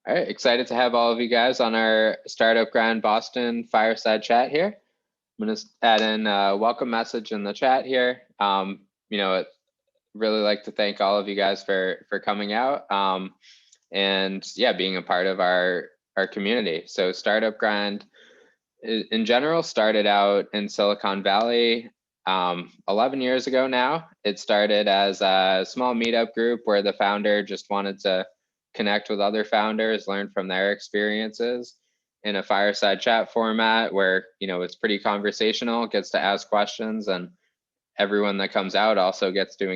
All right, excited to have all of you guys on our Startup Grind Boston Fireside chat here. I'm going to add in a welcome message in the chat here. Really like to thank all of you guys for coming out and yeah, being a part of our community. So Startup Grind in general started out in Silicon Valley 11 years ago now. It started as a small meetup group where the founder just wanted to connect with other founders, learn from their experiences in a fireside chat format where, it's pretty conversational, gets to ask questions, and everyone that comes out also gets to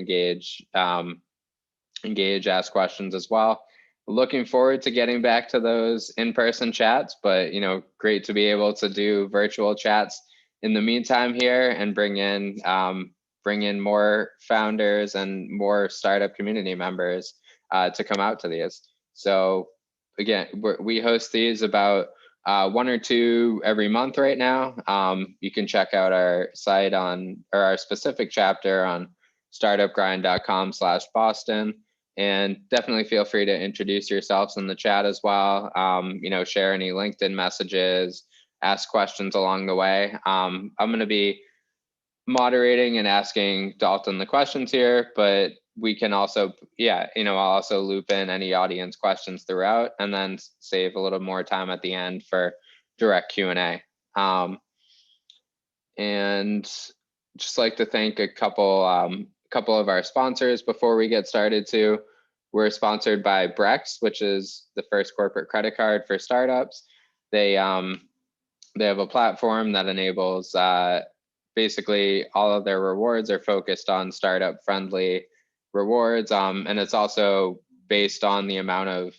ask questions as well. Looking forward to getting back to those in-person chats, but great to be able to do virtual chats in the meantime here and bring in more founders and more startup community members to come out to these. So again, we host these about one or two every month right now. You can check out our site or our specific chapter on startupgrind.com/Boston. And definitely feel free to introduce yourselves in the chat as well. Share any LinkedIn messages, ask questions along the way. I'm going to be moderating and asking Dalton the questions here, but we can also, I'll also loop in any audience questions throughout and then save a little more time at the end for direct Q&A. And just like to thank a couple of our sponsors before we get started too. We're sponsored by Brex, which is the first corporate credit card for startups. They have a platform that enables basically all of their rewards are focused on startup friendly rewards. And it's also based on the amount of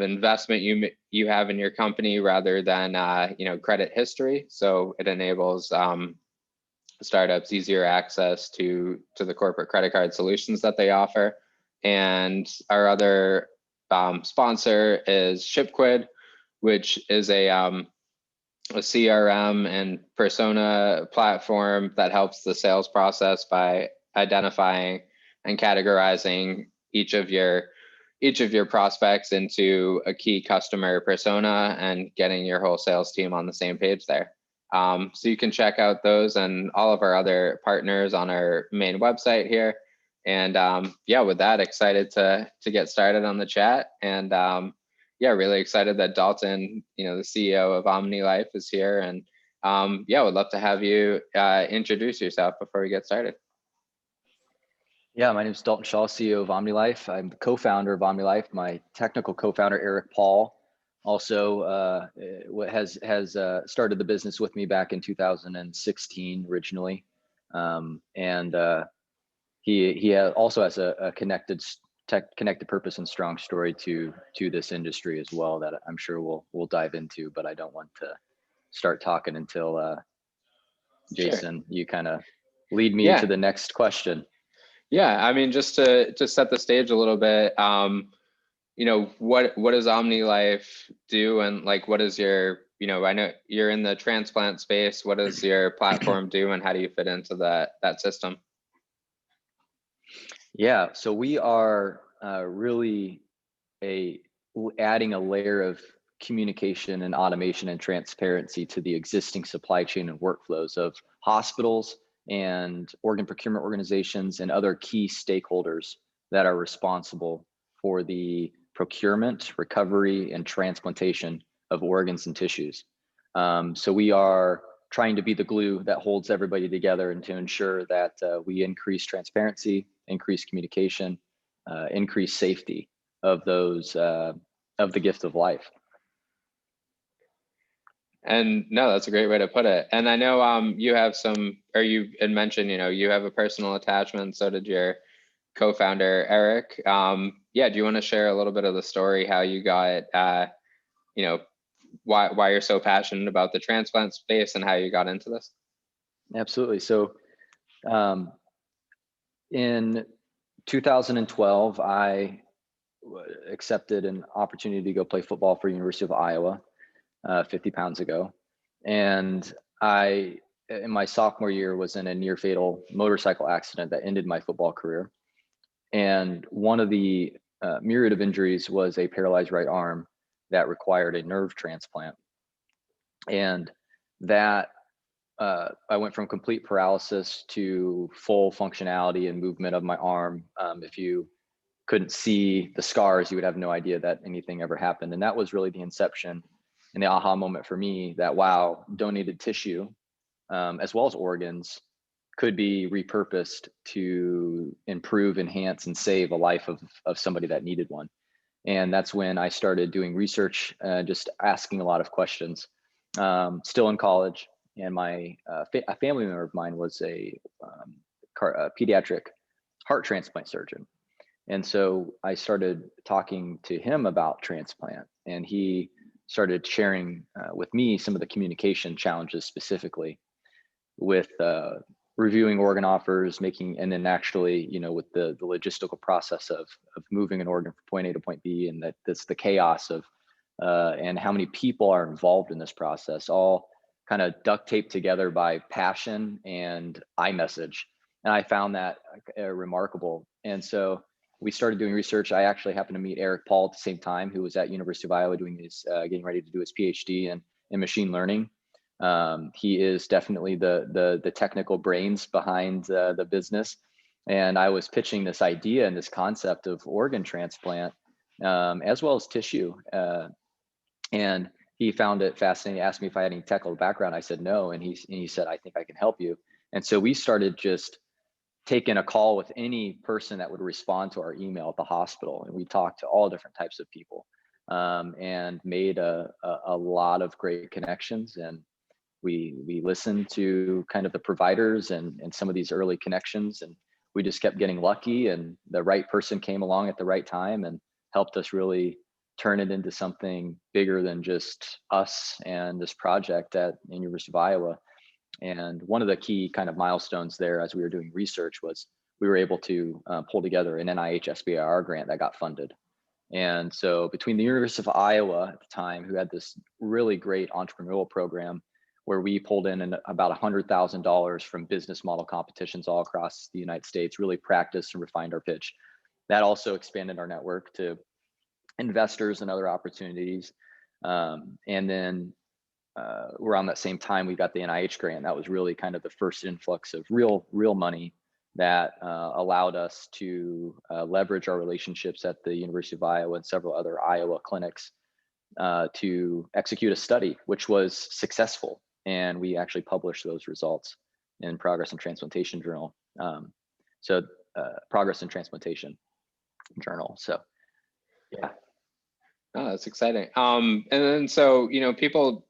investment you have in your company rather than credit history. So it enables startups easier access to the corporate credit card solutions that they offer. And our other sponsor is ShipQuid, which is a CRM and persona platform that helps the sales process by identifying and categorizing each of your prospects into a key customer persona and getting your whole sales team on the same page there. So you can check out those and all of our other partners on our main website here. And with that, excited to get started on the chat. And really excited that Dalton, the CEO of OmniLife, is here. And would love to have you introduce yourself before we get started. Yeah, my name is Dalton Shaull, CEO of OmniLife. I'm the co-founder of OmniLife. My technical co-founder, Eric Paul, also has started the business with me back in 2016 originally, and he also has a connected purpose and strong story to this industry as well that I'm sure we'll dive into. But I don't want to start talking until Jason, you kind of lead me to the next question. Yeah, I mean, just to set the stage a little bit, what does OmniLife do, and like, what is your, I know you're in the transplant space. What does your platform do, and how do you fit into that system? Yeah, so we are really adding a layer of communication and automation and transparency to the existing supply chain and workflows of hospitals and organ procurement organizations and other key stakeholders that are responsible for the procurement, recovery, and transplantation of organs and tissues. So we are trying to be the glue that holds everybody together and to ensure that we increase transparency, increase communication, increase safety of those of the gift of life. And no, that's a great way to put it. And I know you have you had mentioned, you have a personal attachment. So did your co-founder, Eric. Do you want to share a little bit of the story, how you got, why you're so passionate about the transplant space and how you got into this? Absolutely. So in 2012, I accepted an opportunity to go play football for University of Iowa 50 pounds ago. And I, in my sophomore year, was in a near fatal motorcycle accident that ended my football career. And one of the myriad of injuries was a paralyzed right arm that required a nerve transplant. And that I went from complete paralysis to full functionality and movement of my arm. If you couldn't see the scars, you would have no idea that anything ever happened. And that was really the inception and the aha moment for me that, wow, donated tissue, as well as organs, could be repurposed to improve, enhance, and save a life of somebody that needed one. And that's when I started doing research, just asking a lot of questions. Still in college, and a family member of mine was a pediatric heart transplant surgeon. And so I started talking to him about transplant, and he started sharing with me some of the communication challenges, specifically with reviewing organ offers, and then actually, with the logistical process of moving an organ from point A to point B, and that's the chaos of and how many people are involved in this process, all kind of duct taped together by passion and iMessage. And I found that remarkable. And so we started doing research. I actually happened to meet Eric Paul at the same time, who was at University of Iowa doing his, getting ready to do his PhD in machine learning. He is definitely the technical brains behind the business. And I was pitching this idea and this concept of organ transplant, as well as tissue. And he found it fascinating. He asked me if I had any technical background. I said no. And he said, I think I can help you. And so we started just taking a call with any person that would respond to our email at the hospital. And we talked to all different types of people, and made a lot of great connections. And we listened to kind of the providers and some of these early connections, and we just kept getting lucky, and the right person came along at the right time and helped us really turn it into something bigger than just us and this project at the University of Iowa. And one of the key kind of milestones there as we were doing research was we were able to pull together an NIH SBIR grant that got funded. And so between the University of Iowa at the time, who had this really great entrepreneurial program where we pulled in about $100,000 from business model competitions all across the United States, really practiced and refined our pitch. That also expanded our network to investors and other opportunities. And then around that same time, we got the NIH grant. That was really kind of the first influx of real money that allowed us to leverage our relationships at the University of Iowa and several other Iowa clinics to execute a study, which was successful. And we actually published those results in Progress in Transplantation Journal. Progress in Transplantation Journal. So, yeah. Oh, that's exciting. And then, so, people,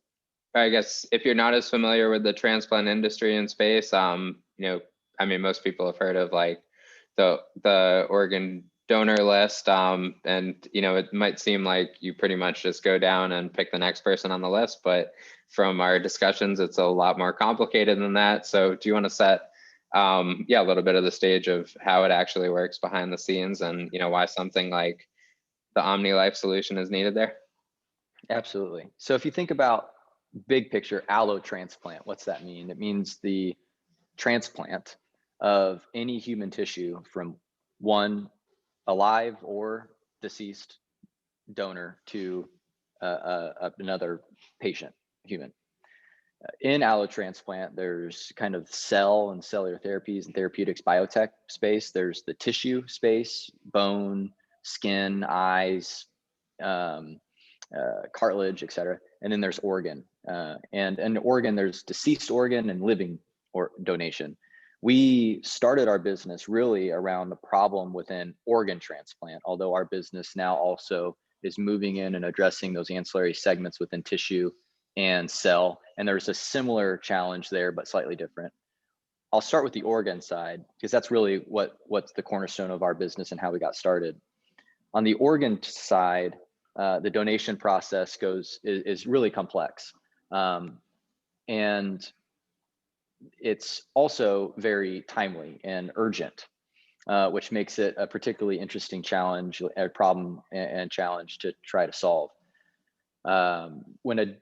I guess, if you're not as familiar with the transplant industry and space, most people have heard of like the organ donor list, and it might seem like you pretty much just go down and pick the next person on the list, but from our discussions, it's a lot more complicated than that. So do you want to set a little bit of the stage of how it actually works behind the scenes, and why something like the OmniLife solution is needed there? Absolutely. So if you think about big picture allo transplant, what's that mean? It means the transplant of any human tissue from one alive or deceased donor to another patient, human. In allo transplant, there's kind of cell and cellular therapies and therapeutics biotech space. There's the tissue space, bone, skin, eyes, cartilage, et cetera. And then there's organ. And an organ, there's deceased organ and living or donation. We started our business really around the problem within organ transplant, although our business now also is moving in and addressing those ancillary segments within tissue and cell. And there's a similar challenge there, but slightly different. I'll start with the organ side, because that's really what's the cornerstone of our business and how we got started. On the organ side, the donation process is really complex. And it's also very timely and urgent, which makes it a particularly interesting challenge, a problem and challenge to try to solve. When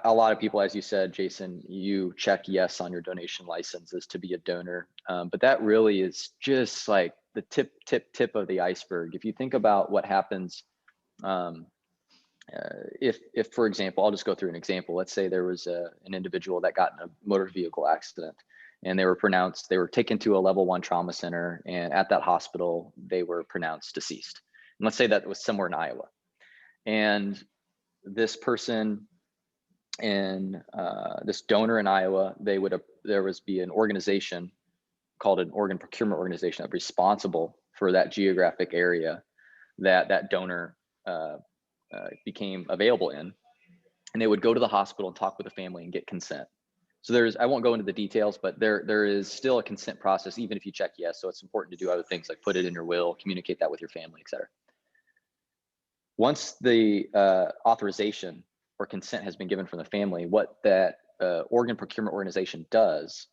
a lot of people, as you said, Jason, you check yes on your donation licenses to be a donor, but that really is just like the tip of the iceberg. If you think about what happens, if for example, I'll just go through an example. Let's say there was an individual that got in a motor vehicle accident, and they were taken to a level 1 trauma center, and at that hospital they were pronounced deceased. And let's say that was somewhere in Iowa, and this person and this donor in Iowa, there would be an organization called an organ procurement organization that's responsible for that geographic area that donor became available in, and they would go to the hospital and talk with the family and get consent. So I won't go into the details, but there is still a consent process, even if you check yes. So it's important to do other things like put it in your will, communicate that with your family, et cetera. Once the authorization or consent has been given from the family, what that organ procurement organization does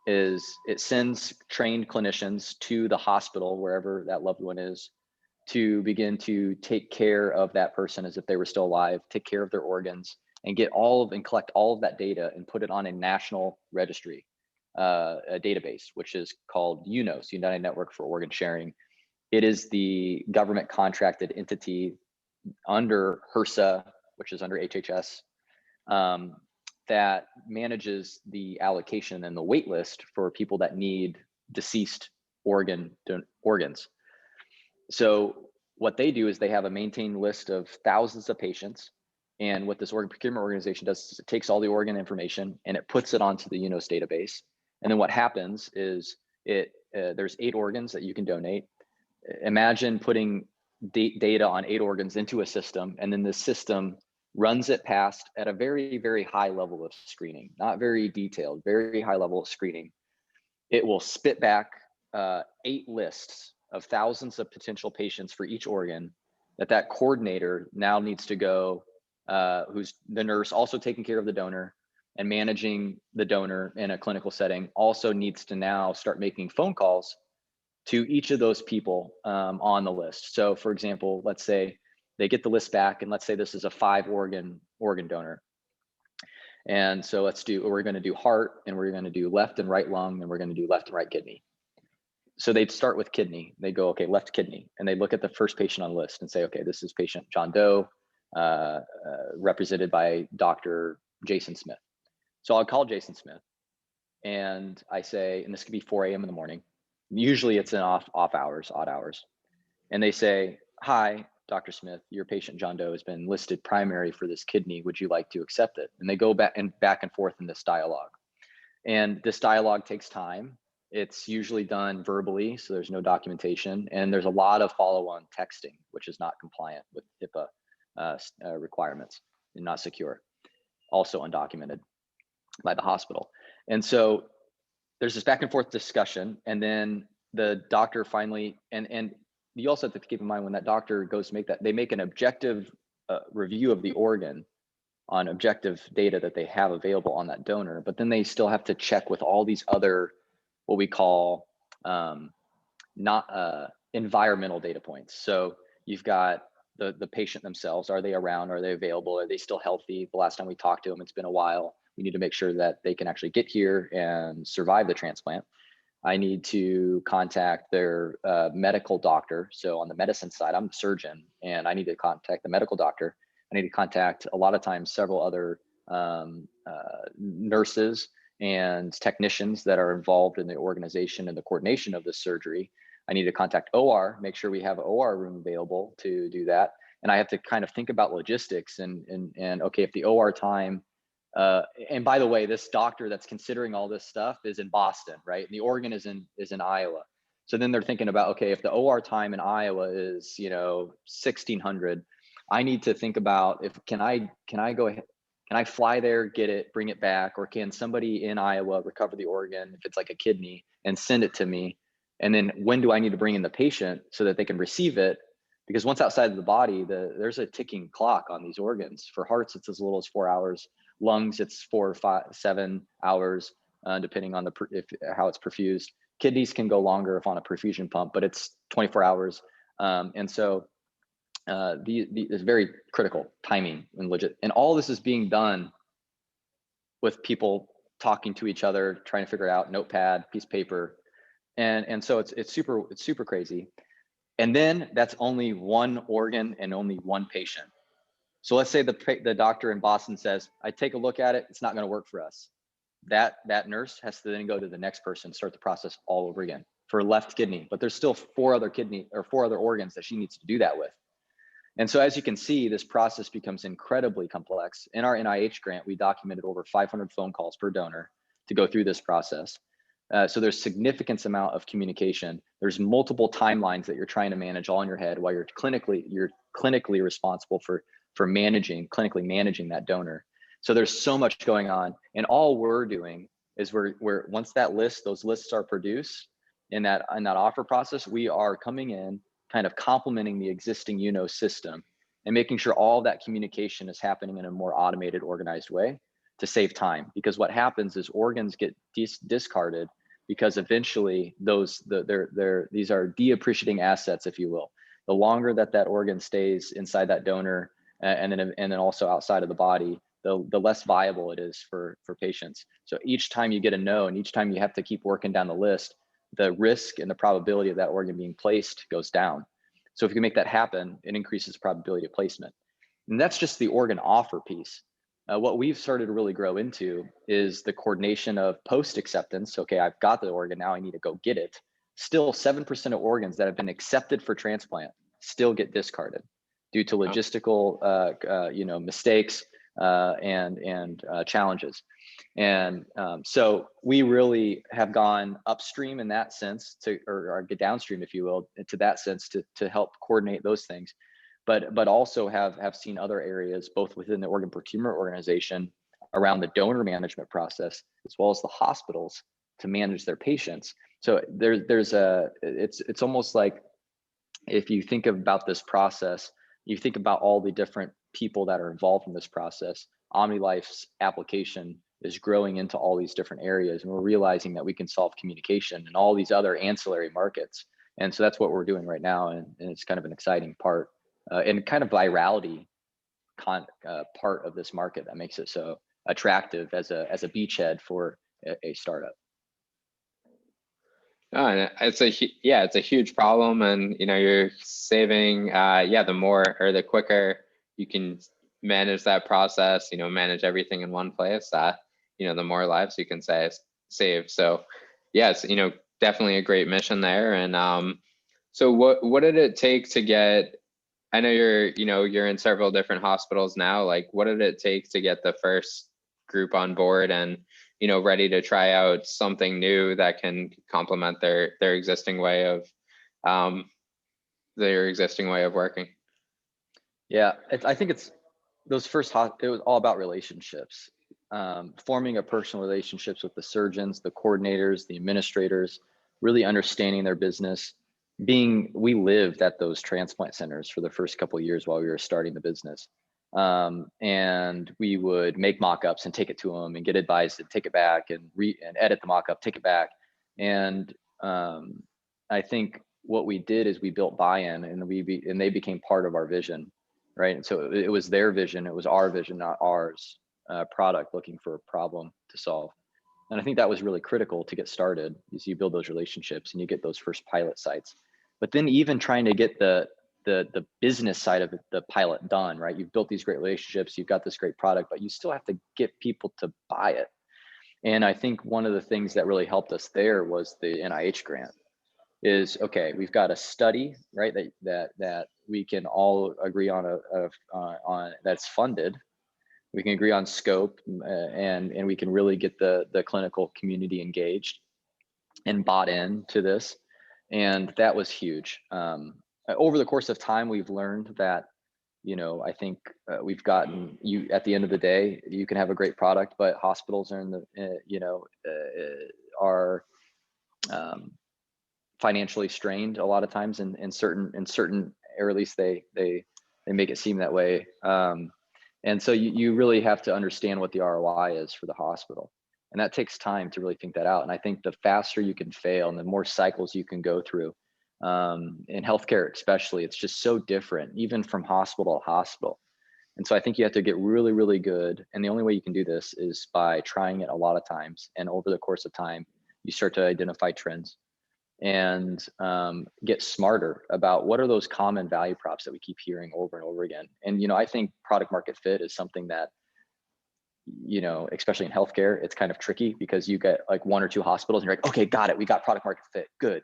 is it sends trained clinicians to the hospital, wherever that loved one is, to begin to take care of that person as if they were still alive, take care of their organs, and collect all of that data and put it on a national registry, a database, which is called UNOS, United Network for Organ Sharing. It is the government contracted entity under HRSA, which is under HHS, that manages the allocation and the wait list for people that need deceased organs. So what they do is they have a maintained list of thousands of patients. And what this organ procurement organization does is it takes all the organ information and it puts it onto the UNOS database. And then what happens is there's 8 organs that you can donate. Imagine putting data on 8 organs into a system, and then the system runs it past at a very, very high level of screening, not very detailed, very high level of screening. It will spit back 8 lists of thousands of potential patients for each organ that coordinator now needs to go, who's the nurse also taking care of the donor and managing the donor in a clinical setting, also needs to now start making phone calls to each of those people on the list. So for example, let's say they get the list back, and let's say this is a 5 organ donor. And so we're going to do heart, and we're going to do left and right lung, and we're going to do left and right kidney. So they'd start with kidney. They go, okay, left kidney. And they look at the first patient on the list and say, okay, this is patient John Doe, represented by Dr. Jason Smith. So I'll call Jason Smith and I say, and this could be 4 a.m. in the morning. Usually it's in odd hours. And they say, hi, Dr. Smith, your patient John Doe has been listed primary for this kidney. Would you like to accept it? And they go back and forth in this dialogue. And this dialogue takes time. It's usually done verbally, so there's no documentation. And there's a lot of follow-on texting, which is not compliant with HIPAA requirements and not secure, also undocumented by the hospital. And so there's this back and forth discussion, and then the doctor finally, and you also have to keep in mind when that doctor goes to make that, they make an objective review of the organ on objective data that they have available on that donor, but then they still have to check with all these other, what we call environmental data points. So you've got the patient themselves. Are they around? Are they available? Are they still healthy? The last time we talked to them, it's been a while. We need to make sure that they can actually get here and survive the transplant. I need to contact their medical doctor. So on the medicine side, I'm the surgeon, and I need to contact the medical doctor. I need to contact a lot of times several other nurses and technicians that are involved in the organization and the coordination of the surgery. I need to contact OR, make sure we have an OR room available to do that. And I have to kind of think about logistics and okay, if the OR time, and by the way, this doctor that's considering all this stuff is in Boston, right? And the organ is in Iowa. So then they're thinking about, okay, if the OR time in Iowa is 1600, I need to think about can I go ahead, can I fly there, get it, bring it back, or can somebody in Iowa recover the organ if it's like a kidney and send it to me? And then when do I need to bring in the patient so that they can receive it? Because once outside of the body, there's a ticking clock on these organs. For hearts, it's as little as 4 hours. Lungs, it's 4 or 7 hours, depending on how it's perfused. Kidneys can go longer if on a perfusion pump, but it's 24 hours. And so it's very critical timing and legit. And all this is being done with people talking to each other, trying to figure it out, notepad, piece of paper. And so it's super crazy. And then that's only one organ and only one patient. So let's say the doctor in Boston says, I take a look at it, it's not going to work for us. That nurse has to then go to the next person, start the process all over again for left kidney, but there's still four other organs that she needs to do that with. And so as you can see, this process becomes incredibly complex. In our NIH grant, we documented over 500 phone calls per donor to go through this process. So there's significant amount of communication. There's multiple timelines that you're trying to manage all in your head while you're clinically responsible for clinically managing that donor. So there's so much going on, and all we're doing is we're once those lists are produced in that offer process, we are coming in, kind of complementing the existing system and making sure all that communication is happening in a more automated, organized way to save time. Because what happens is organs get discarded because eventually these are depreciating assets, if you will. The longer that organ stays inside that donor and then also outside of the body, the less viable it is for patients. So each time you get a no, and each time you have to keep working down the list, the risk and the probability of that organ being placed goes down. So if you can make that happen, it increases probability of placement. And that's just the organ offer piece. What we've started to really grow into is the coordination of post acceptance. Okay, I've got the organ, now I need to go get it. Still 7% of organs that have been accepted for transplant still get discarded due to logistical mistakes and challenges. And so we really have gone upstream in that sense or get downstream, if you will, to that sense to help coordinate those things, but also have seen other areas, both within the organ procurement organization around the donor management process, as well as the hospitals to manage their patients. So it's almost like, if you think about this process, you think about all the different people that are involved in this process. OmniLife's application is growing into all these different areas, and we're realizing that we can solve communication and all these other ancillary markets. And so that's what we're doing right now, and it's kind of an exciting part and kind of virality part of this market that makes it so attractive as a beachhead for a startup. Oh, and it's a huge problem, and you're saving the more or the quicker you can manage that process, manage everything in one place, the more lives you can save. So yeah, it's definitely a great mission there. And so what did it take to get, I know you're in several different hospitals now, like what did it take to get the first group on board and ready to try out something new that can complement their existing way of working? Yeah, I think it's those it was all about relationships, forming a personal relationships with the surgeons, the coordinators, the administrators, really understanding their business. We lived at those transplant centers for the first couple of years while we were starting the business. And we would make mock-ups and take it to them and get advice and take it back and edit the mock-up, take it back. And I think what we did is we built buy-in, and they became part of our vision, right? And so it was their vision, it was our vision, not ours, product looking for a problem to solve. And I think that was really critical to get started, is you build those relationships and you get those first pilot sites. But then even trying to get the business side of the pilot done, right? You've built these great relationships, you've got this great product, but you still have to get people to buy it. And I think one of the things that really helped us there was the NIH grant. Is okay, we've got a study, right, that we can all agree on that's funded. We can agree on scope, and we can really get the clinical community engaged and bought in to this. And that was huge. Over the course of time, we've learned that, I think we've gotten at the end of the day, you can have a great product, but hospitals are financially strained a lot of times in certain, or at least they make it seem that way. And so you really have to understand what the ROI is for the hospital. And that takes time to really think that out. And I think the faster you can fail and the more cycles you can go through, in healthcare especially, it's just so different, even from hospital to hospital. And so I think you have to get really, really good. And the only way you can do this is by trying it a lot of times. And over the course of time, you start to identify trends. and get smarter about what are those common value props that we keep hearing over and over again. And, I think product market fit is something that, especially in healthcare, it's kind of tricky because you get like one or two hospitals and you're like, okay, got it. We got product market fit. Good.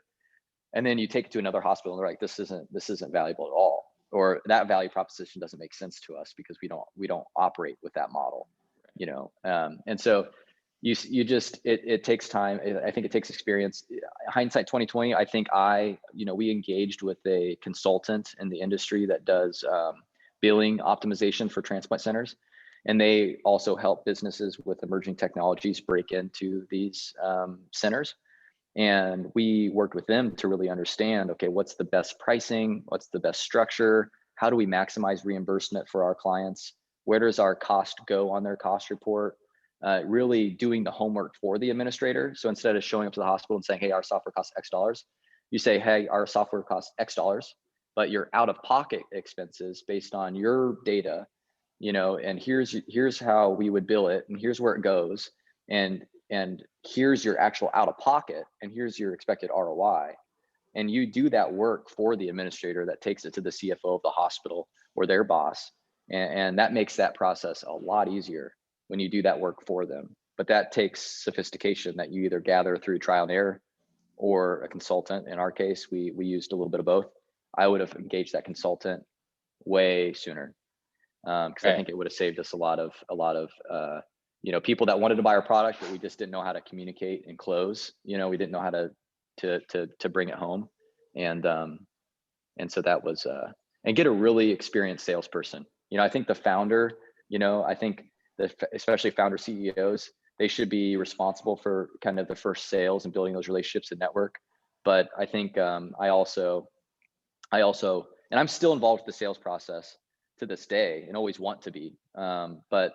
And then you take it to another hospital and they're like, this isn't valuable at all. Or that value proposition doesn't make sense to us because we don't operate with that model, and so it takes time. I think it takes experience. Hindsight 2020, I think we engaged with a consultant in the industry that does billing optimization for transplant centers. And they also help businesses with emerging technologies break into these centers. And we worked with them to really understand, okay, what's the best pricing? What's the best structure? How do we maximize reimbursement for our clients? Where does our cost go on their cost report? Really doing the homework for the administrator. So instead of showing up to the hospital and saying, hey, our software costs X dollars, you say, hey, our software costs X dollars, but your out-of-pocket expenses based on your data, and here's how we would bill it, and here's where it goes, and here's your actual out-of-pocket, and here's your expected ROI. And you do that work for the administrator that takes it to the CFO of the hospital or their boss. And that makes that process a lot easier when you do that work for them. But that takes sophistication that you either gather through trial and error or a consultant. In our case, we used a little bit of both. I would have engaged that consultant way sooner because I think it would have saved us a lot of people that wanted to buy our product, but we just didn't know how to communicate and close. We didn't know how to bring it home, and so that was and get a really experienced salesperson. I think the founder, I think especially founder CEOs, they should be responsible for kind of the first sales and building those relationships and network. But I think I also, and I'm still involved with the sales process to this day and always want to be. But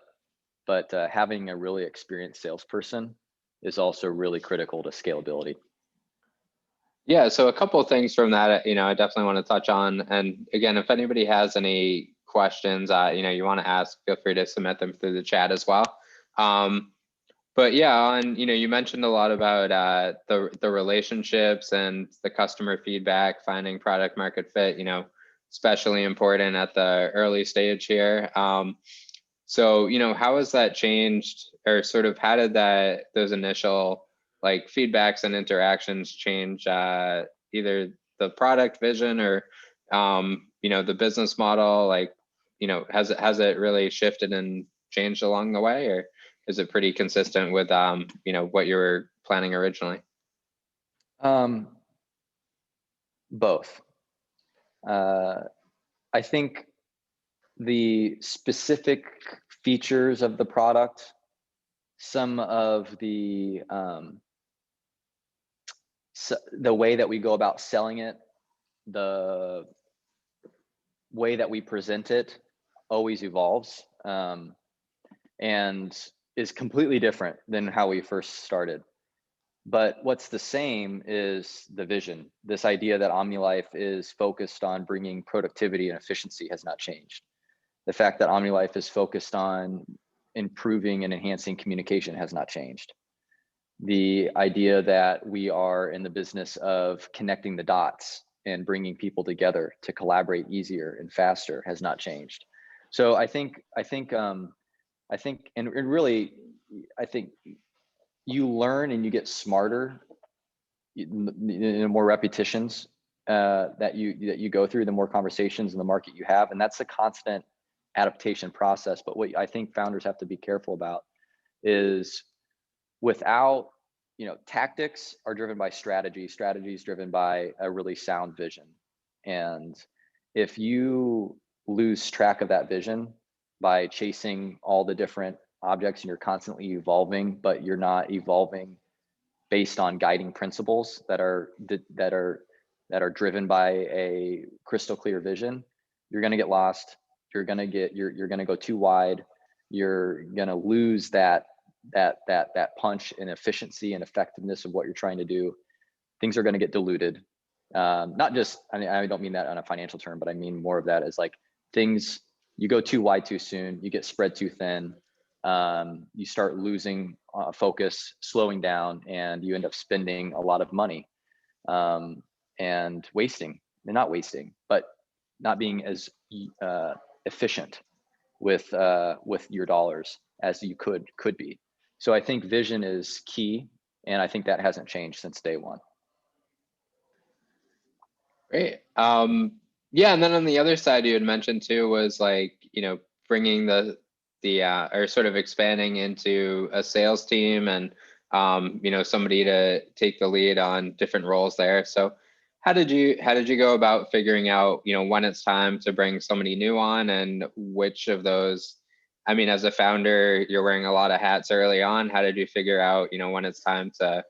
having a really experienced salesperson is also really critical to scalability. Yeah, so a couple of things from that, I definitely want to touch on. And again, if anybody has any questions, you want to ask, feel free to submit them through the chat as well. But yeah, you mentioned a lot about the relationships and the customer feedback, finding product market fit, especially important at the early stage here. So, how has that changed, or sort of how did those initial like feedbacks and interactions change either the product vision or, the business model? Like, has it really shifted and changed along the way, or is it pretty consistent with, what you were planning originally? Both. I think the specific features of the product, some of the way that we go about selling it, the way that we present it always evolves and is completely different than how we first started. But what's the same is the vision. This idea that OmniLife is focused on bringing productivity and efficiency has not changed. The fact that OmniLife is focused on improving and enhancing communication has not changed. The idea that we are in the business of connecting the dots and bringing people together to collaborate easier and faster has not changed. So I think you learn and you get smarter the more repetitions that you go through, the more conversations in the market you have, and that's a constant adaptation process. But what I think founders have to be careful about is without, tactics are driven by strategy is driven by a really sound vision. And if you lose track of that vision by chasing all the different objects and you're constantly evolving, but you're not evolving based on guiding principles that are driven by a crystal clear vision, you're going to get lost. You're going to go too wide. You're going to lose that punch and efficiency and effectiveness of what you're trying to do. Things are going to get diluted. Not just, I don't mean that on a financial term, but I mean more of that as like things, you go too wide too soon, you get spread too thin. You start losing focus, slowing down, and you end up spending a lot of money and not wasting, but not being as efficient with your dollars as you could be. So I think vision is key, and I think that hasn't changed since day one. Great. Yeah, and then on the other side, you had mentioned too was like, bringing the or sort of expanding into a sales team and somebody to take the lead on different roles there. So how did you go about figuring out when it's time to bring somebody new on, and which of those, I mean, as a founder, you're wearing a lot of hats early on. How did you figure out when it's time to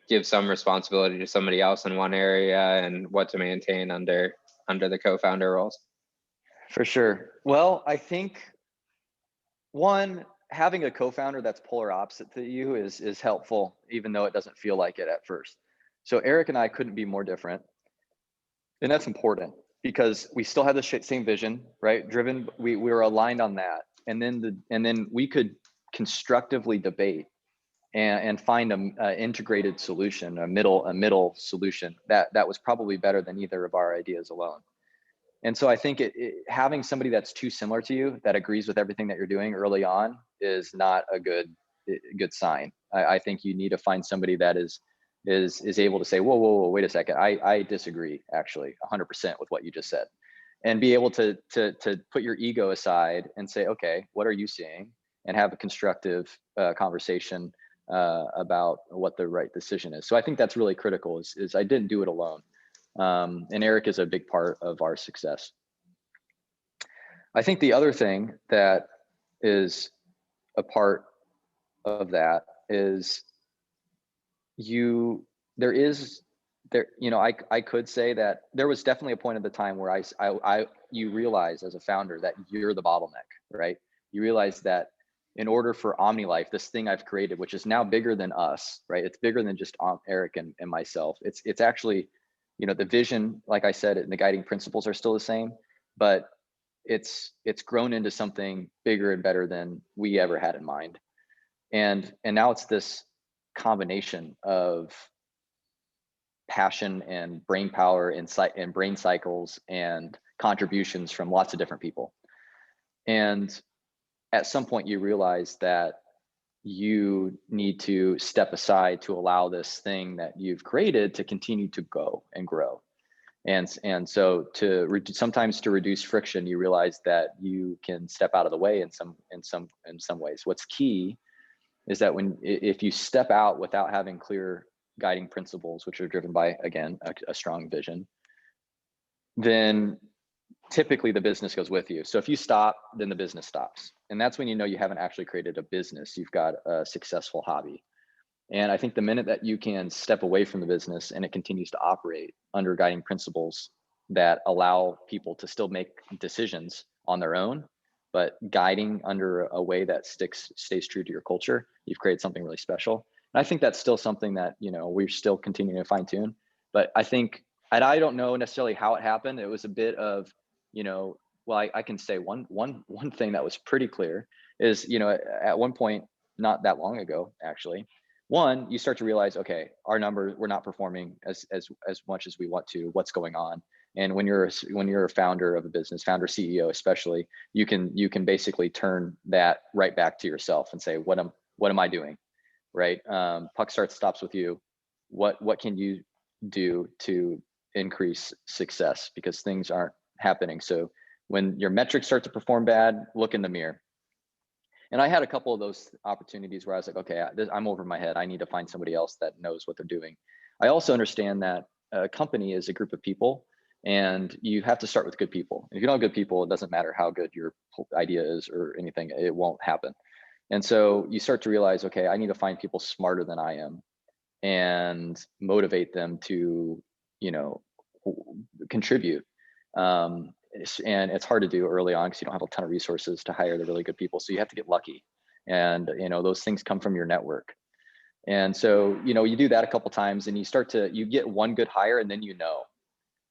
give some responsibility to somebody else in one area and what to maintain under the co-founder roles? For sure. Well, I think one, having a co-founder that's polar opposite to you is helpful, even though it doesn't feel like it at first. So Eric and I couldn't be more different, and that's important because we still have the same vision, right? We were aligned on that, and then we could constructively debate and find a integrated solution, a middle solution that was probably better than either of our ideas alone. And so I think having somebody that's too similar to you that agrees with everything that you're doing early on is not a good sign. I think you need to find somebody that is able to say, whoa, wait a second, I disagree actually 100% with what you just said, and be able to put your ego aside and say, okay, what are you seeing, and have a constructive conversation about what the right decision is. So I think that's really critical. Is I didn't do it alone. And Eric is a big part of our success. I think the other thing that is a part of that is I could say that there was definitely a point at the time where you realize as a founder that you're the bottleneck, right? You realize that in order for OmniLife, this thing I've created, which is now bigger than us, right? It's bigger than just Eric and myself. It's actually, the vision, like I said, and the guiding principles are still the same, but it's grown into something bigger and better than we ever had in mind. And now it's this combination of passion and brain power, insight and brain cycles and contributions from lots of different people. And at some point you realize that you need to step aside to allow this thing that you've created to continue to go and grow. And so sometimes to reduce friction, you realize that you can step out of the way in some ways. What's key is that if you step out without having clear guiding principles, which are driven by, again, a strong vision, then typically the business goes with you. So if you stop, then the business stops. And that's when you know you haven't actually created a business, you've got a successful hobby. And I think the minute that you can step away from the business and it continues to operate under guiding principles that allow people to still make decisions on their own, but guiding under a way that stays true to your culture, you've created something really special. And I think that's still something that, we're still continuing to fine tune. But I think, and I don't know necessarily how it happened. It was a bit of, well, I can say one thing that was pretty clear is, at one point, not that long ago, actually, you start to realize, okay, our numbers, we're not performing as much as we want to. What's going on? And when you're a founder of a business, founder, CEO especially, you can basically turn that right back to yourself and say, what am I doing, right? Puck stops with you. What can you do to increase success, because things aren't happening? So when your metrics start to perform bad, look in the mirror. And I had a couple of those opportunities where I was like, okay, I'm over my head. I need to find somebody else that knows what they're doing. I also understand that a company is a group of people, and you have to start with good people. If you don't have good people, it doesn't matter how good your idea is or anything, it won't happen. And so you start to realize, okay, I need to find people smarter than I am and motivate them to, contribute. And it's hard to do early on because you don't have a ton of resources to hire the really good people. So you have to get lucky, and those things come from your network. And so you do that a couple times, and you get one good hire, and then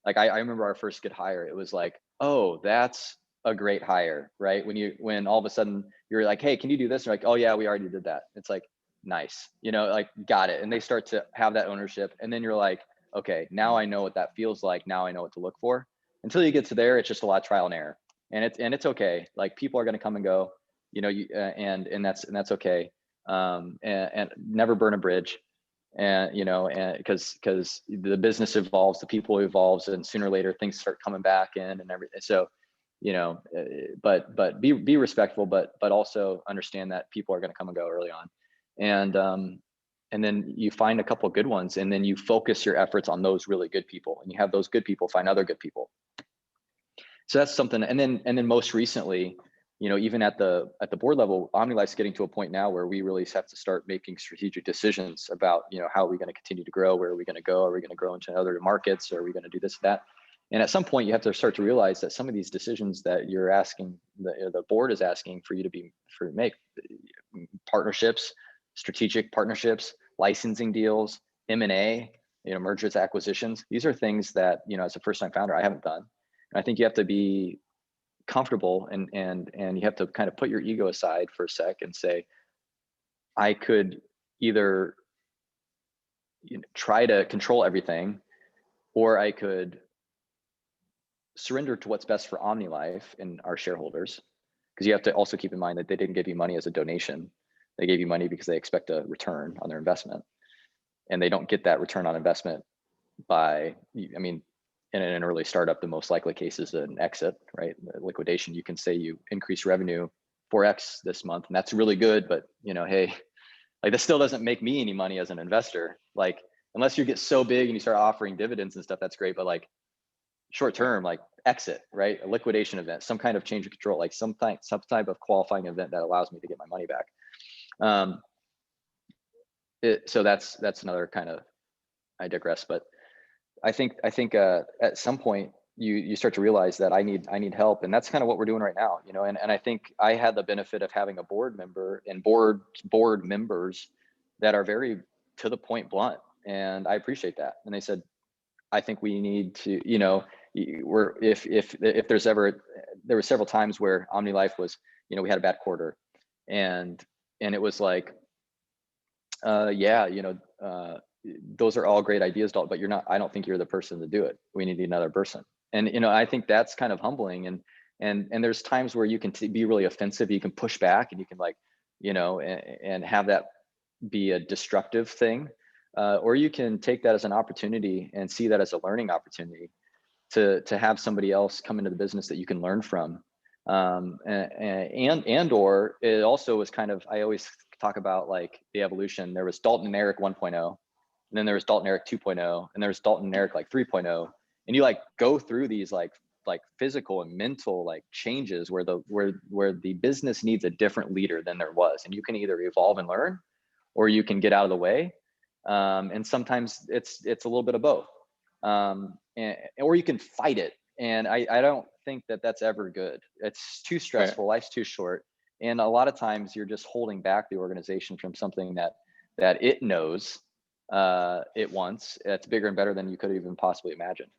like I remember our first good hire. It was like, oh, that's a great hire, right? When all of a sudden you're like, hey, can you do this? And you're like, oh yeah, we already did that. It's like, nice, like got it. And they start to have that ownership, and then you're like, okay, now I know what that feels like. Now I know what to look for. Until you get to there, it's just a lot of trial and error, and it's okay. Like, people are going to come and go, and that's okay. And never burn a bridge, and because the business evolves, the people evolves, and sooner or later things start coming back in and everything. So, but be respectful, but also understand that people are going to come and go early on, and then you find a couple of good ones, and then you focus your efforts on those really good people, and you have those good people find other good people. So that's something. And then most recently, even at the board level, OmniLife's getting to a point now where we really have to start making strategic decisions about, how are we going to continue to grow? Where are we going to go? Are we going to grow into other markets? Or are we going to do this, that? And at some point, you have to start to realize that some of these decisions that you're asking, the board is asking for you to make partnerships, strategic partnerships, licensing deals, M&A, mergers, acquisitions. These are things that, as a first-time founder, I haven't done. And I think you have to be comfortable, and you have to kind of put your ego aside for a sec and say, I could either try to control everything, or I could surrender to what's best for OmniLife and our shareholders. Because you have to also keep in mind that they didn't give you money as a donation. They gave you money because they expect a return on their investment, and they don't get that return on investment by, in an early startup, the most likely case is an exit, right? Liquidation. You can say you increase revenue 4x this month, and that's really good, but hey, like, that still doesn't make me any money as an investor. Like, unless you get so big and you start offering dividends and stuff, that's great. But like, short term, like, exit, right? A liquidation event, some kind of change of control, like some type of qualifying event that allows me to get my money back. So that's another kind of, I digress, but I think at some point you start to realize that I need help, and that's kind of what we're doing right now, and I think I had the benefit of having a board member and board members that are very to the point, blunt, and I appreciate that. And they said, I think we need to, if there's ever, there were several times where OmniLife was, we had a bad quarter, and it was like, those are all great ideas, Dalton, but I don't think you're the person to do it. We need another person. And, I think that's kind of humbling. And there's times where you can be really offensive. You can push back, and you can, like, and have that be a destructive thing. Or you can take that as an opportunity and see that as a learning opportunity to have somebody else come into the business that you can learn from. Or it also was kind of, I always talk about, like, the evolution. There was Dalton and Eric 1.0, and then there was Dalton Eric 2.0, and there was Dalton and Eric, like, 3.0. And you, like, go through these like physical and mental, like, changes where the business needs a different leader than there was, and you can either evolve and learn, or you can get out of the way. And sometimes it's a little bit of both, or you can fight it. And I don't think that that's ever good. It's too stressful. Right. Life's too short. And a lot of times you're just holding back the organization from something that it knows it wants. It's bigger and better than you could have even possibly imagined.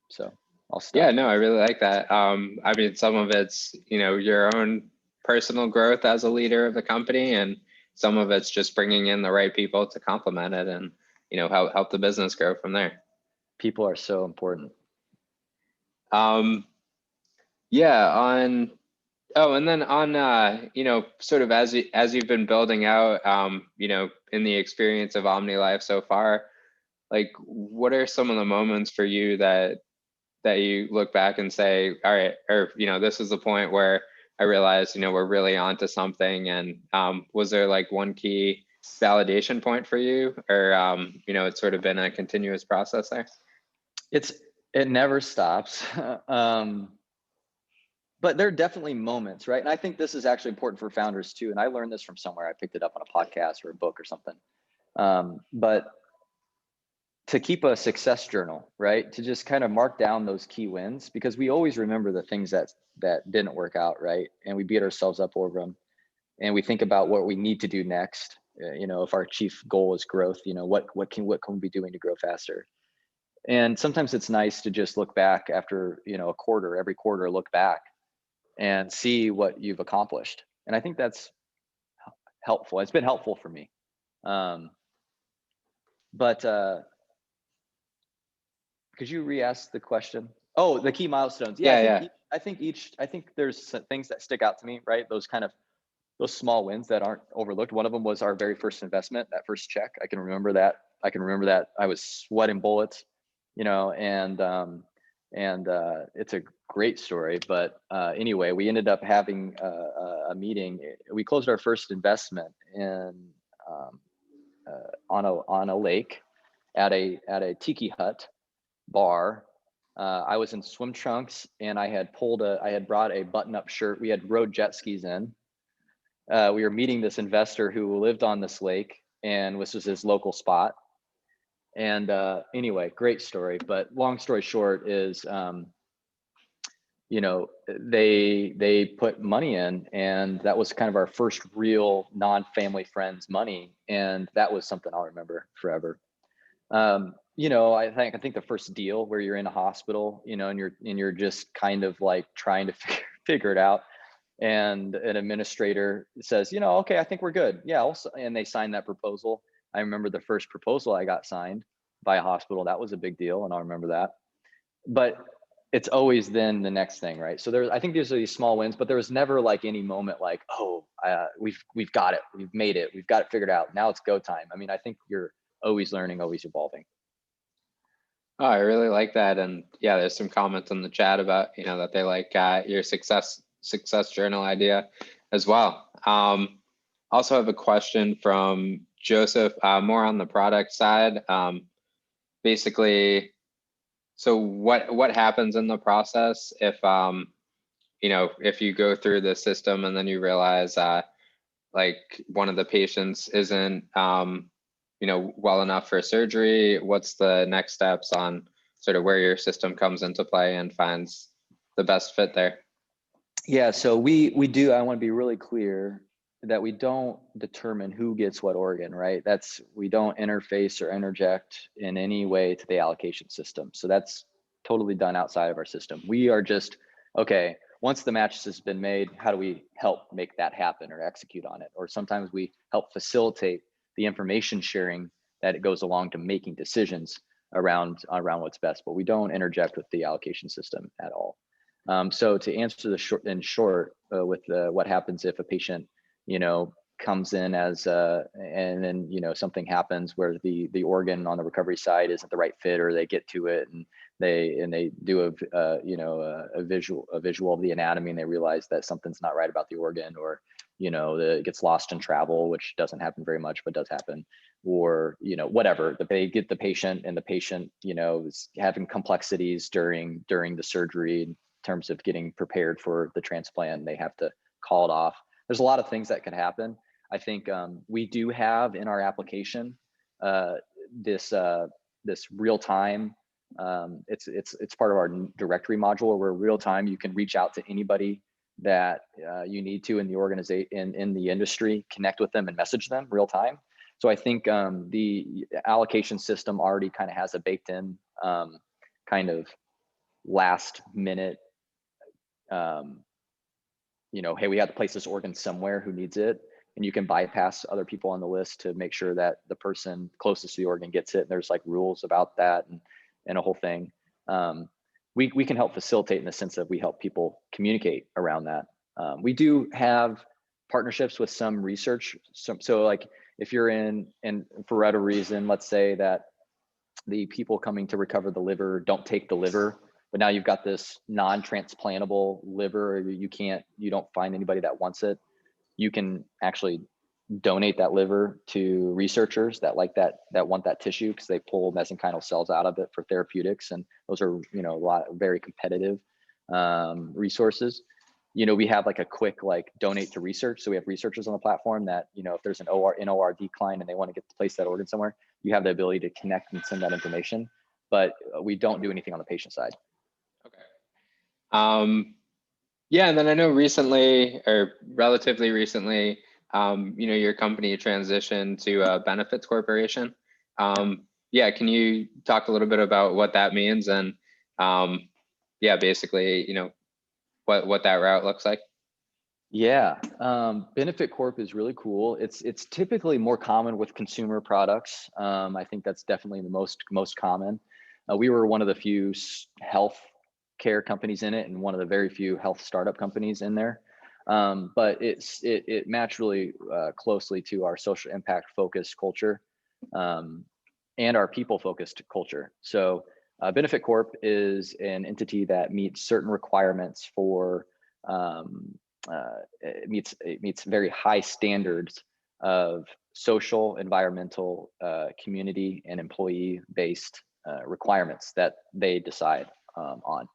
So I'll stop. Yeah, no, I really like that. Some of it's, your own personal growth as a leader of the company, and some of it's just bringing in the right people to complement it and, help the business grow from there. People are so important. And then on, sort of as you've been building out, in the experience of OmniLife so far, like, what are some of the moments for you that you look back and say, all right, or, this is the point where I realized, we're really onto something? And was there, like, one key validation point for you, or, it's sort of been a continuous process there? It never stops. But there are definitely moments, right? And I think this is actually important for founders too. And I learned this from somewhere. I picked it up on a podcast or a book or something. But to keep a success journal, right? To just kind of mark down those key wins, because we always remember the things that didn't work out, right? And we beat ourselves up over them. And we think about what we need to do next. If our chief goal is growth, what can we be doing to grow faster? And sometimes it's nice to just look back after, a quarter, every quarter, look back and see what you've accomplished. And I think that's helpful. It's been helpful for me. But Could you re-ask the question? Oh, the key milestones. Yeah, Yeah. I think there's some things that stick out to me, right? Those small wins that aren't overlooked. One of them was our very first investment, that first check. I can remember that. I was sweating bullets, and it's a great story. But anyway, we ended up having a meeting. We closed our first investment in on a lake at a tiki hut bar. I was in swim trunks, and I had brought a button-up shirt. We had rode jet skis in. We were meeting this investor who lived on this lake, and this was his local spot. And anyway, great story. But long story short is, they put money in, and that was kind of our first real non-family friends money, and that was something I'll remember forever. I think the first deal where you're in a hospital, and you're just kind of like trying to figure it out, and an administrator says, okay, I think we're good. Yeah, and they sign that proposal. I remember the first proposal I got signed by a hospital. That was a big deal, and I'll remember that. But it's always then the next thing, right? So I think there's these small wins, but there was never like any moment like, oh, we've got it, we've made it, we've got it figured out. Now it's go time. I mean, I think you're always learning, always evolving. Oh, I really like that. And yeah, there's some comments in the chat about, that they like your success journal idea as well. Also have a question from Joseph, more on the product side. Basically, so what happens in the process if, if you go through the system and then you realize like one of the patients isn't, well enough for surgery? What's the next steps on sort of where your system comes into play and finds the best fit there? Yeah, so we do. I want to be really clear that we don't determine who gets what organ, right? We don't interface or interject in any way to the allocation system. So that's totally done outside of our system. We are just, okay, once the match has been made, how do we help make that happen or execute on it? Or sometimes we help facilitate the information sharing that it goes along to making decisions around what's best, but we don't interject with the allocation system at all. So to answer in short, with what happens if a patient, comes in as and then something happens where the organ on the recovery side isn't the right fit, or they get to it and they do a visual of the anatomy, and they realize that something's not right about the organ, or it gets lost in travel, which doesn't happen very much but does happen, or whatever, they get the patient, and the patient is having complexities during the surgery in terms of getting prepared for the transplant, and they have to call it off. There's a lot of things that could happen. I think we do have in our application this real time. It's part of our directory module, where real time you can reach out to anybody that you need to in the organization, in the industry, connect with them and message them real time. So I think the allocation system already kind of has a baked in kind of last minute, hey, we have to place this organ somewhere, who needs it, and you can bypass other people on the list to make sure that the person closest to the organ gets it. And there's like rules about that and a whole thing. We can help facilitate in the sense that we help people communicate around that. We do have partnerships with some research. So like if you're and for whatever reason, let's say that the people coming to recover the liver don't take the liver, but now you've got this non-transplantable liver, or you don't find anybody that wants it, you can actually donate that liver to researchers that want that tissue, because they pull mesenchymal cells out of it for therapeutics, and those are a lot of very competitive resources. We have like a quick donate to research. So we have researchers on the platform that if there's an OR decline and they want to get to place that organ somewhere, you have the ability to connect and send that information. But we don't do anything on the patient side. Okay. Yeah, and then I know recently, or relatively recently, your company transitioned to a benefits corporation. Yeah, can you talk a little bit about what that means, and yeah, basically, what that route looks like? Yeah, benefit corp is really cool. It's typically more common with consumer products. I think that's definitely the most common. We were one of the few health care companies in it, and one of the very few health startup companies in there. But it matched really closely to our social impact focused culture, and our people focused culture. So Benefit Corp is an entity that meets certain requirements for it meets very high standards of social, environmental, community, and employee based requirements that they decide on.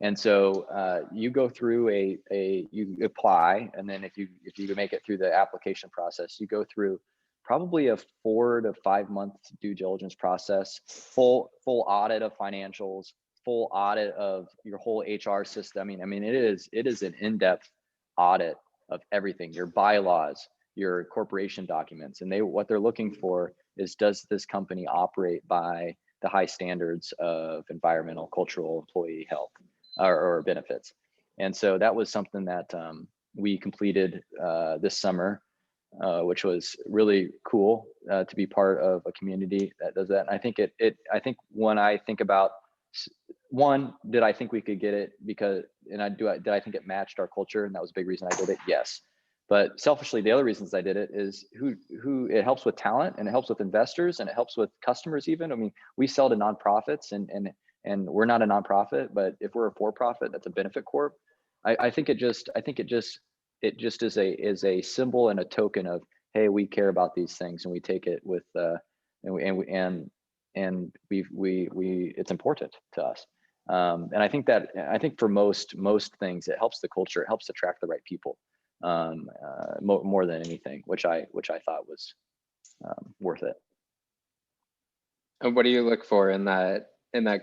And so you go through you apply, and then if you make it through the application process, you go through probably a 4 to 5 month due diligence process, full audit of financials, full audit of your whole HR system. I mean, it is an in-depth audit of everything, your bylaws, your corporation documents, and what they're looking for is, does this company operate by the high standards of environmental, cultural, employee health, or benefits? And so that was something that we completed this summer, which was really cool to be part of a community that does that. And I think I think when I think about, one, did I think we could get it because, did I think it matched our culture? And that was a big reason I did it. Yes. But selfishly, the other reasons I did it is who it helps with talent, and it helps with investors, and it helps with customers even. I mean, we sell to nonprofits, and we're not a nonprofit, but if we're a for-profit, that's a benefit corp. I think it just is a symbol and a token of, hey, we care about these things, and we take it with and we it's important to us. And I think for most things, it helps the culture, it helps attract the right people, more than anything, which I thought was worth it. And what do you look for in that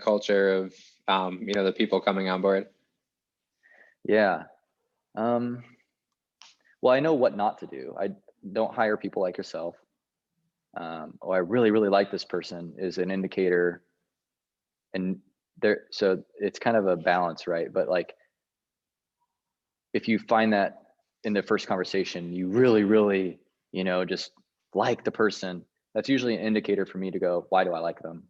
culture of the people coming on board? Yeah. Well, I know what not to do. I don't hire people like yourself. Oh, I really, really like this person is an indicator. And so it's kind of a balance, right? But like, if you find that in the first conversation, you really, really, just like the person, that's usually an indicator for me to go, why do I like them?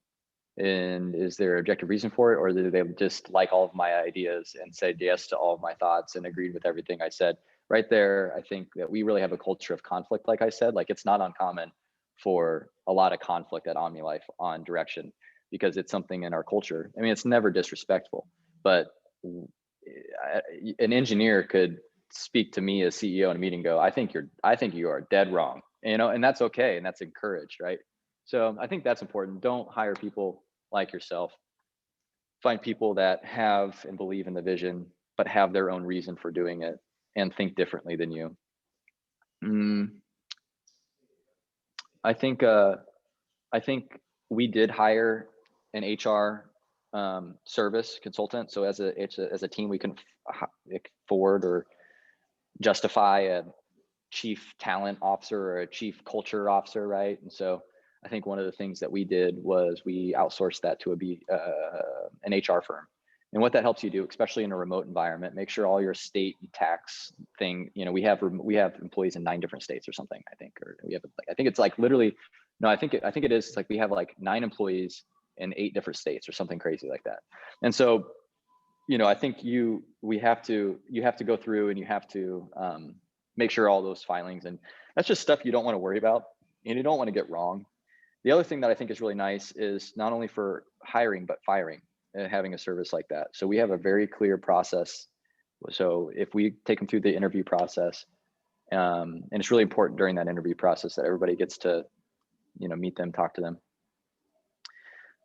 And is there an objective reason for it? Or do they just like all of my ideas and said yes to all of my thoughts and agreed with everything I said? Right there, I think that we really have a culture of conflict. Like I said, like, it's not uncommon for a lot of conflict at OmniLife on direction, because it's something in our culture. I mean, it's never disrespectful, but an engineer could speak to me as CEO in a meeting, go, I think you are dead wrong, and that's okay, and that's encouraged, right? So I think that's important. Don't hire people like yourself. Find people that have and believe in the vision, but have their own reason for doing it and think differently than you. I think we did hire an HR service consultant. So as a team, we can afford or justify a chief talent officer or a chief culture officer, right? And so I think one of the things that we did was we outsourced that to an HR firm. And what that helps you do, especially in a remote environment, make sure all your state tax thing, we have employees in 9 different states or something, I think, or we have, I think it's like literally, no, I think it is, it's like we have like 9 employees in 8 different states or something crazy like that. And so, I think you have to go through and you have to make sure all those filings, and that's just stuff you don't want to worry about and you don't want to get wrong. The other thing that I think is really nice is not only for hiring, but firing, and having a service like that. So we have a very clear process. So if we take them through the interview process, and it's really important during that interview process that everybody gets to, meet them, talk to them,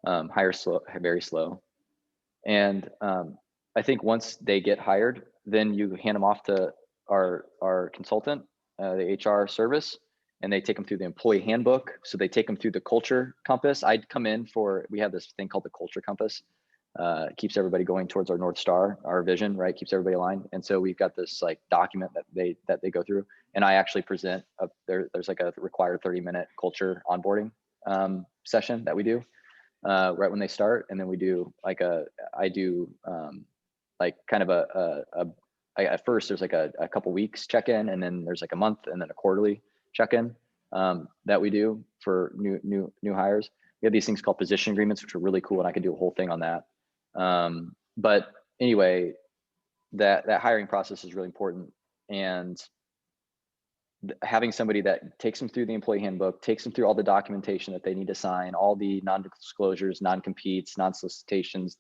hire very slow. And I think once they get hired, then you hand them off to our consultant, the HR service, and they take them through the employee handbook. So they take them through the culture compass. I'd come in we have this thing called the culture compass. Keeps everybody going towards our North Star, our vision, right? Keeps everybody aligned. And so we've got this like document that they go through, and I actually present there's like a required 30-minute culture onboarding session that we do right when they start. And then we do like at first there's like a couple weeks check-in, and then there's like a month, and then a quarterly check-in that we do for new hires. We have these things called position agreements, which are really cool, and I could do a whole thing on that. But anyway, that hiring process is really important, and having somebody that takes them through the employee handbook, takes them through all the documentation that they need to sign, all the non-disclosures, non-competes, non-solicitations,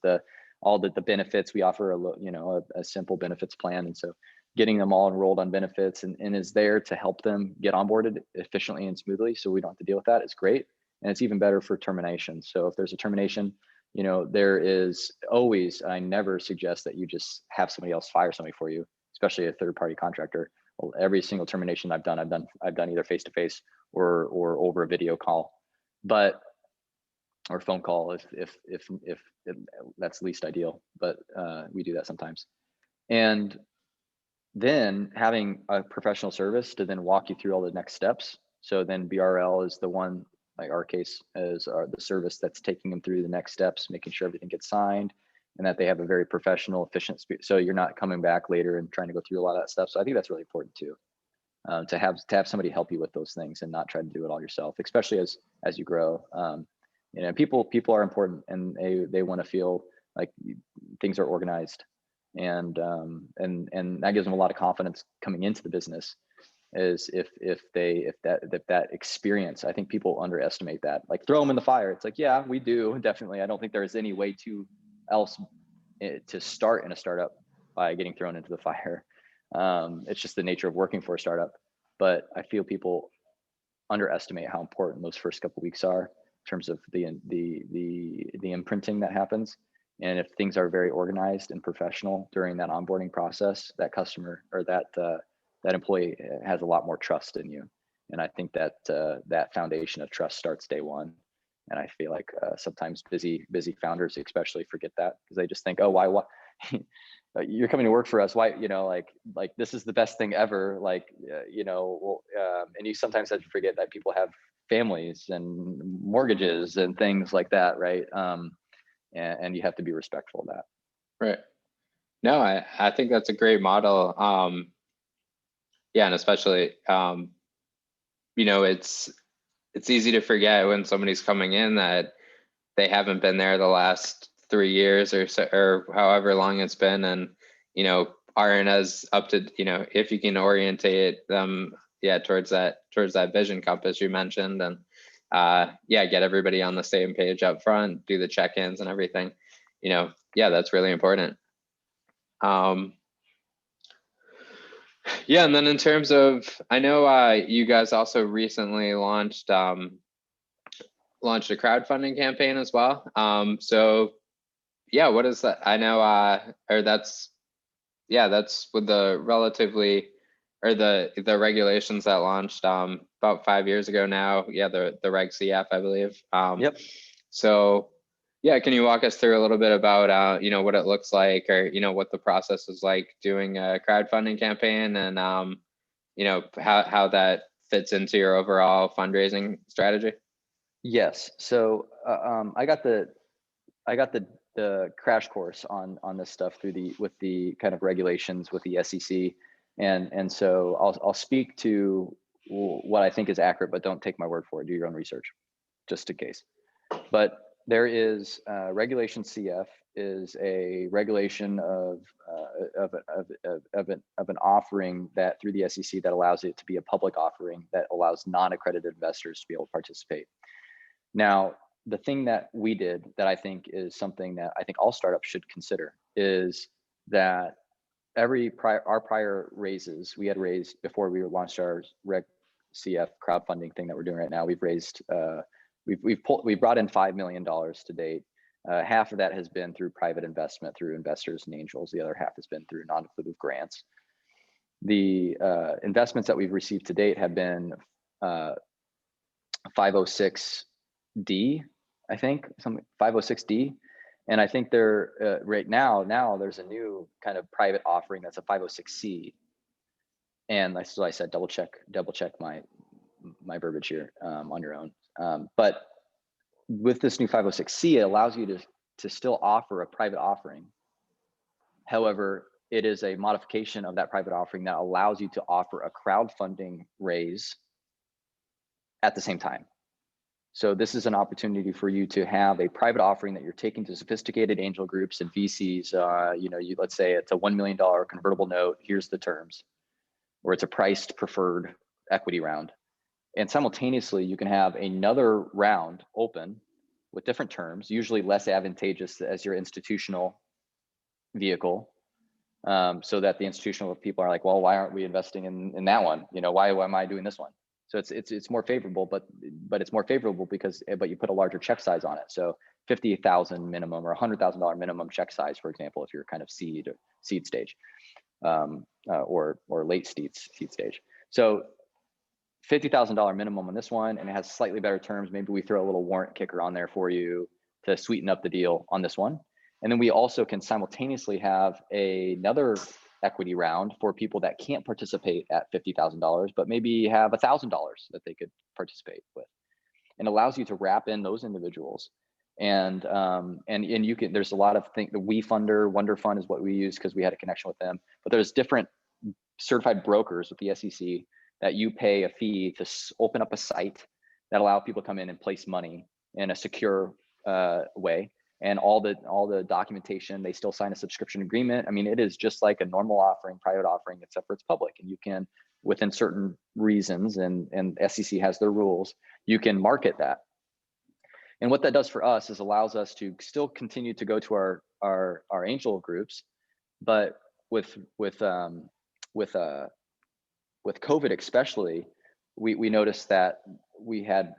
all the benefits. We offer a simple benefits plan, and so getting them all enrolled on benefits and is there to help them get onboarded efficiently and smoothly, so we don't have to deal with that. It's great, and it's even better for termination. So if there's a termination, there is always, I never suggest that you just have somebody else fire somebody for you, especially a third-party contractor. Well, every single termination I've done either face-to-face or over a video call, or phone call if that's least ideal, but we do that sometimes. And then having a professional service to then walk you through all the next steps. So then BRL is the one, like our case, is the service that's taking them through the next steps, making sure everything gets signed, and that they have a very professional, efficient speed. So you're not coming back later and trying to go through a lot of that stuff. So I think that's really important too, to have somebody help you with those things and not try to do it all yourself, especially as you grow. People are important, and they want to feel like things are organized, and that gives them a lot of confidence coming into the business. Is if that experience, I think people underestimate that. Like, throw them in the fire. It's like, yeah, we do, definitely. I don't think there's any way to start in a startup by getting thrown into the fire. It's just the nature of working for a startup. But I feel people underestimate how important those first couple of weeks are in terms of the imprinting that happens. And if things are very organized and professional during that onboarding process, that customer or that employee has a lot more trust in you. And I think that that foundation of trust starts day one. And I feel like sometimes busy founders especially forget that, because they just think, oh, why you're coming to work for us, why, like this is the best thing ever, and you sometimes have to forget that people have families and mortgages and things like that, right? And you have to be respectful of that. Right. No, I think that's a great model. Yeah, and especially it's easy to forget when somebody's coming in that they haven't been there the last 3 years or so, or however long it's been, and aren't as up to, if you can orientate them towards that vision compass you mentioned, and get everybody on the same page up front, do the check-ins and everything, that's really important. And then in terms of, I know you guys also recently launched a crowdfunding campaign as well. So what is that? I know, that's with the relatively, or the regulations that launched about 5 years ago now. The Reg CF, I believe. Yep. So can you walk us through a little bit about what it looks like, or what the process is like doing a crowdfunding campaign, and how that fits into your overall fundraising strategy? Yes. So I got the crash course on this stuff with the kind of regulations with the SEC, and so I'll speak to what I think is accurate, but don't take my word for it. Do your own research, just in case. But there is Regulation CF is a regulation of an offering that through the SEC that allows it to be a public offering that allows non-accredited investors to be able to participate. Now, the thing that we did that I think is something that I think all startups should consider is that our prior raises, we had raised before we launched our Reg CF crowdfunding thing that we're doing right now. We've raised we've brought in $5 million to date. Half of that has been through private investment through investors and angels. The other half has been through non-dilutive grants. The investments that we've received to date have been 506D, I think, something 506D. And I think they're right now there's a new kind of private offering that's a 506C. And so I said, double check my verbiage here on your own. But with this new 506C, it allows you to still offer a private offering. However, it is a modification of that private offering that allows you to offer a crowdfunding raise at the same time. So this is an opportunity for you to have a private offering that you're taking to sophisticated angel groups and VCs. Let's say it's a $1 million convertible note. Here's the terms, or it's a priced preferred equity round. And simultaneously, you can have another round open with different terms, usually less advantageous as your institutional vehicle, so that the institutional people are like, well, why aren't we investing in that one? Why am I doing this one? So it's more favorable, but it's more favorable because you put a larger check size on it. So 50,000 minimum or $100,000 minimum check size, for example, if you're kind of seed stage, or late seed stage. So $50,000 minimum on this one, and it has slightly better terms. Maybe we throw a little warrant kicker on there for you to sweeten up the deal on this one. And then we also can simultaneously have another equity round for people that can't participate at $50,000, but maybe have $1,000 that they could participate with. And allows you to wrap in those individuals. And you can, there's a lot of things. The WeFunder, Wonder Fund is what we use because we had a connection with them. But there's different certified brokers with the SEC that you pay a fee to open up a site that allow people to come in and place money in a secure way. And all the documentation, they still sign a subscription agreement. I mean, it is just like a normal offering, private offering, except for it's public. And you can, within certain reasons, and SEC has their rules, you can market that. And what that does for us is allows us to still continue to go to our angel groups, but with COVID especially, we noticed that we had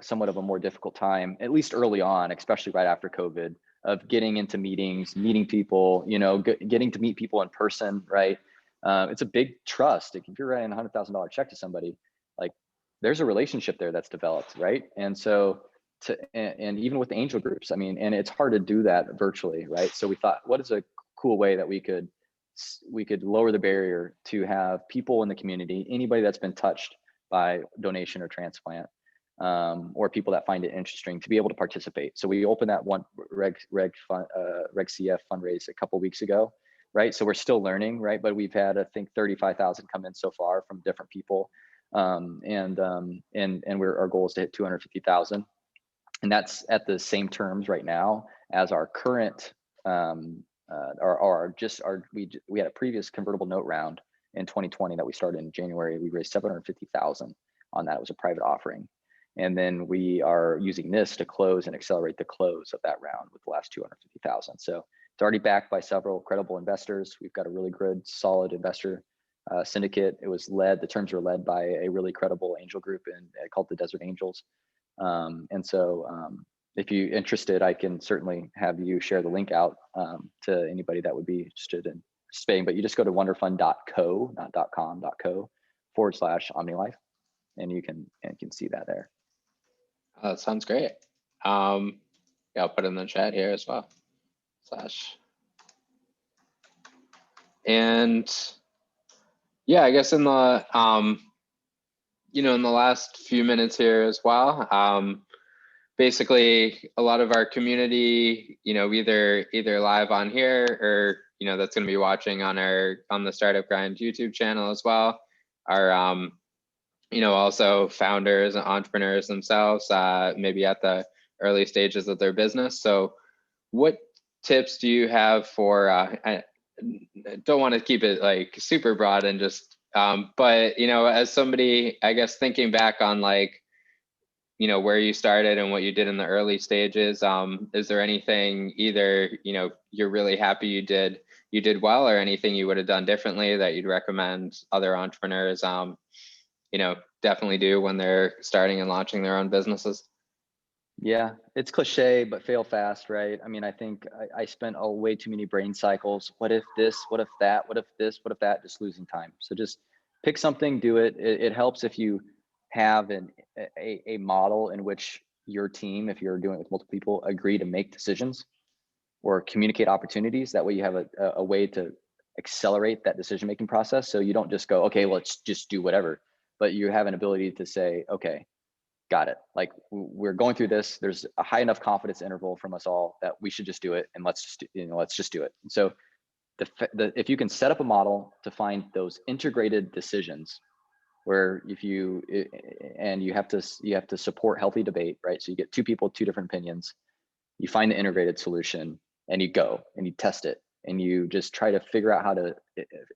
somewhat of a more difficult time, at least early on, especially right after COVID, of getting into meetings, meeting people, getting to meet people in person, right? It's a big trust. If you're writing a $100,000 check to somebody, like there's a relationship there that's developed, right? And so, and even with the angel groups, I mean, and it's hard to do that virtually, right? So we thought, what is a cool way that we could lower the barrier to have people in the community, anybody that's been touched by donation or transplant, or people that find it interesting, to be able to participate. So we opened that one Reg CF fundraise a couple of weeks ago, right? So we're still learning, right? But we've had, I think, 35,000 come in so far from different people, and our goal is to hit 250,000, and that's at the same terms right now as our current. We had a previous convertible note round in 2020 that we started in January. We raised 750,000 on that. It was a private offering. And then we are using this to close and accelerate the close of that round with the last 250,000. So it's already backed by several credible investors. We've got a really good, solid investor syndicate. The terms were led by a really credible angel group called the Desert Angels. If you're interested, I can certainly have you share the link out to anybody that would be interested in participating. But you just go to wonderfund.co, not .com, .co/OmniLife, and you can see that there. That sounds great. Yeah, I'll put it in the chat here as well. And yeah, I guess in the in the last few minutes here as well, basically a lot of our community, either live on here or that's going to be watching on the Startup Grind YouTube channel as well, are also founders and entrepreneurs themselves, maybe at the early stages of their business. So what tips do you have for, I don't want to keep it like super broad and just, but, as somebody, I guess, thinking back on where you started and what you did in the early stages, is there anything either, you're really happy you did well, or anything you would have done differently that you'd recommend other entrepreneurs, definitely do when they're starting and launching their own businesses? Yeah, it's cliche, but fail fast, right? I mean, I think I spent way too many brain cycles. What if this? What if that? What if this? What if that? Just losing time. So just pick something, do it. It helps if you have a model in which your team, if you're doing it with multiple people, agree to make decisions or communicate opportunities. That way you have a way to accelerate that decision-making process. So you don't just go, okay, let's just do whatever, but you have an ability to say, okay, got it. Like, we're going through this. There's a high enough confidence interval from us all that we should just do it, and let's just do it. And so if you can set up a model to find those integrated decisions where if you and you have to support healthy debate, right? So you get two people with two different opinions, you find the integrated solution, and you go and you test it, and you just try to figure out how to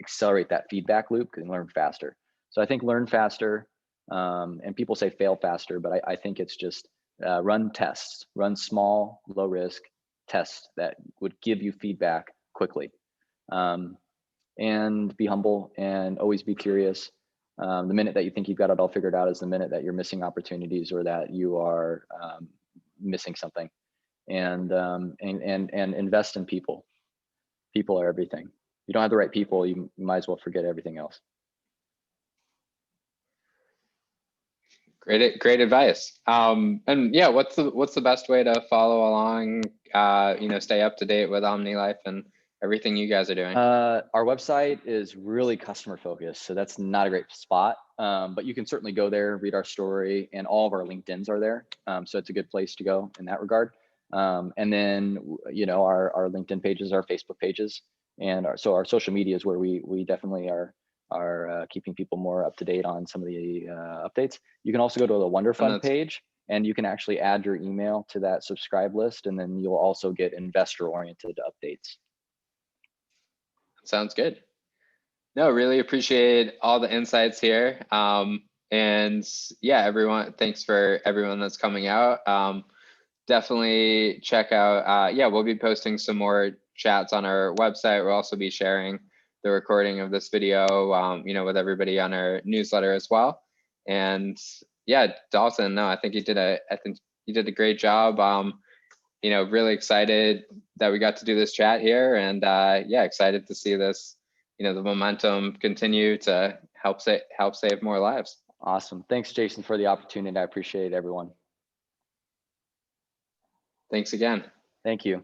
accelerate that feedback loop and learn faster. So I think learn faster, and people say fail faster, but I think it's just run tests, run small, low risk tests that would give you feedback quickly, and be humble and always be curious. The minute that you think you've got it all figured out is the minute that you're missing opportunities or that you are missing something. And invest in people. People are everything. If you don't have the right people, you might as well forget everything else. Great advice. And yeah, what's the best way to follow along, stay up to date with OmniLife and everything you guys are doing? Our website is really customer focused, so that's not a great spot. But you can certainly go there, read our story, and all of our LinkedIn's are there. So it's a good place to go in that regard. And then, our LinkedIn pages, our Facebook pages, and our social media is where we definitely are keeping people more up to date on some of the updates. You can also go to the WonderFund page, and you can actually add your email to that subscribe list, and then you'll also get investor-oriented updates. Sounds good. No, really appreciate all the insights here. And yeah, everyone, thanks for everyone that's coming out. Definitely check out, we'll be posting some more chats on our website. We'll also be sharing the recording of this video, with everybody on our newsletter as well. And yeah, Dalton, no, I think you did a great job. Really excited that we got to do this chat here, and excited to see this, the momentum continue to help save more lives. Awesome. Thanks, Jason, for the opportunity. I appreciate it, everyone. Thanks again. Thank you.